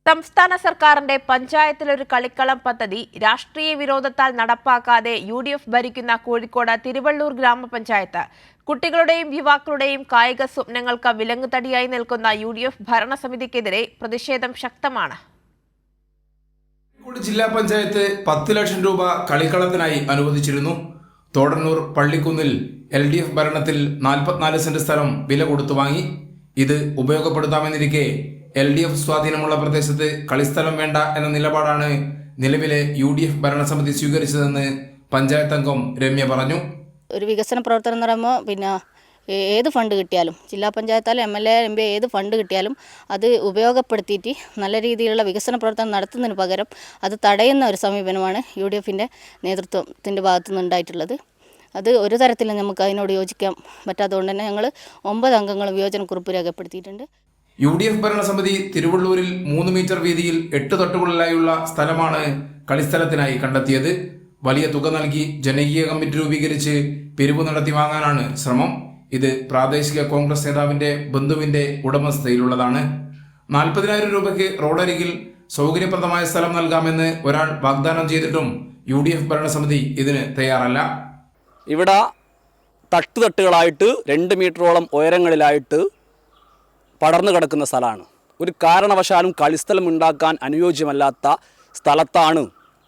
സംസ്ഥാന സർക്കാരിന്റെ പഞ്ചായത്തിലൊരു കളിക്കളം പദ്ധതി രാഷ്ട്രീയ വിരോധത്താൽ നടപ്പാക്കാതെ യു.ഡി.എഫ് ഭരിക്കുന്ന കോഴിക്കോട് തിരുവള്ളൂർ ഗ്രാമപഞ്ചായത്ത് കുട്ടികളുടെയും യുവാക്കളുടെയും കായിക സ്വപ്നങ്ങൾക്ക് വിലങ്ങുതടിയായി നിൽക്കുന്ന യു.ഡി.എഫ് ഭരണസമിതിക്കെതിരെ പ്രതിഷേധം ശക്തമാണ്. കോഴിക്കോട് ജില്ലാ പഞ്ചായത്ത് 10 ലക്ഷം രൂപ കളിക്കളത്തിനായി അനുവദിച്ചിരുന്നു. തോടന്നൂർ പള്ളിക്കുന്നിൽ LDF ഭരണത്തിൽ 44 സെന്റ് സ്ഥലം വില കൊടുത്തു വാങ്ങി. ഇത് ഉപയോഗപ്പെടുത്താമെന്നിരിക്കെ LDF സ്വാധീനമുള്ള പ്രദേശത്ത് കളിസ്ഥലം വേണ്ട എന്ന നിലപാടാണ് നിലവിലെ UDF ഭരണസമിതി സ്വീകരിച്ചതെന്ന് പഞ്ചായത്ത് അംഗം രമ്യ പറഞ്ഞു. ഒരു വികസന പ്രവർത്തനം എന്ന് പറയുമ്പോൾ ഏത് ഫണ്ട് കിട്ടിയാലും ജില്ലാ പഞ്ചായത്താലും MLA MP ഏത് ഫണ്ട് കിട്ടിയാലും അത് ഉപയോഗപ്പെടുത്തിയിട്ട് നല്ല രീതിയിലുള്ള വികസന പ്രവർത്തനം നടത്തുന്നതിന് പകരം അത് തടയുന്ന ഒരു സമീപനമാണ് UDFൻ്റെ നേതൃത്വത്തിൻ്റെ ഭാഗത്തുനിന്ന് ഉണ്ടായിട്ടുള്ളത്. അത് ഒരു തരത്തിലും നമുക്ക് അതിനോട് യോജിക്കാൻ പറ്റാത്തതുകൊണ്ട് തന്നെ ഞങ്ങൾ 9 അംഗങ്ങൾ വിയോജനക്കുറിപ്പ് രേഖപ്പെടുത്തിയിട്ടുണ്ട്. UDF ഭരണസമിതി തിരുവള്ളൂരിൽ 3 മീറ്റർ വീതിയിൽ 8 തട്ടുകളിലായുള്ള സ്ഥലമാണ് കളിസ്ഥലത്തിനായി കണ്ടെത്തിയത്. വലിയ തുക നൽകി ജനകീയ കമ്മിറ്റി രൂപീകരിച്ച് പിരിവ് നടത്തി വാങ്ങാനാണ് ശ്രമം. ഇത് പ്രാദേശിക കോൺഗ്രസ് നേതാവിന്റെ ബന്ധുവിന്റെ ഉടമസ്ഥതയിലുള്ളതാണ്. 40,000 രൂപയ്ക്ക് റോഡരികിൽ സൗകര്യപ്രദമായ സ്ഥലം നൽകാമെന്ന് ഒരാൾ വാഗ്ദാനം ചെയ്തിട്ടും UDF ഭരണസമിതി ഇതിന് തയ്യാറല്ല. ഇവിടെ തട്ടുകളായിട്ട് 2 മീറ്ററോളം ഉയരങ്ങളിലായിട്ട് പടർന്നു കിടക്കുന്ന സ്ഥലമാണ്. ഒരു കാരണവശാലും കളിസ്ഥലം ഉണ്ടാക്കാൻ അനുയോജ്യമല്ലാത്ത സ്ഥലത്താണ്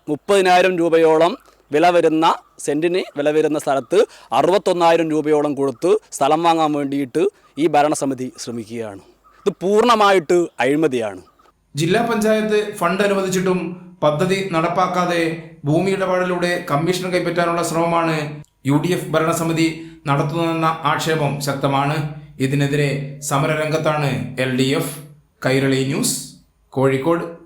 30,000 രൂപയോളം വില വരുന്ന സെൻറ്റിന് വില വരുന്ന സ്ഥലത്ത് 61,000 രൂപയോളം കൊടുത്ത് സ്ഥലം വാങ്ങാൻ വേണ്ടിയിട്ട് ഈ ഭരണസമിതി ശ്രമിക്കുകയാണ്. ഇത് പൂർണ്ണമായിട്ട് അഴിമതിയാണ്. ജില്ലാ പഞ്ചായത്ത് ഫണ്ട് അനുവദിച്ചിട്ടും പദ്ധതി നടപ്പാക്കാതെ ഭൂമി ഇടപാടിലൂടെ കമ്മീഷൻ കൈപ്പറ്റാനുള്ള ശ്രമമാണ് UDF ഭരണസമിതി നടത്തുന്നതെന്ന ആക്ഷേപം ശക്തമാണ്. ഇതിനെതിരെ സമരരംഗത്താണ് LDF. കൈരളി ന്യൂസ്, കോഴിക്കോട്.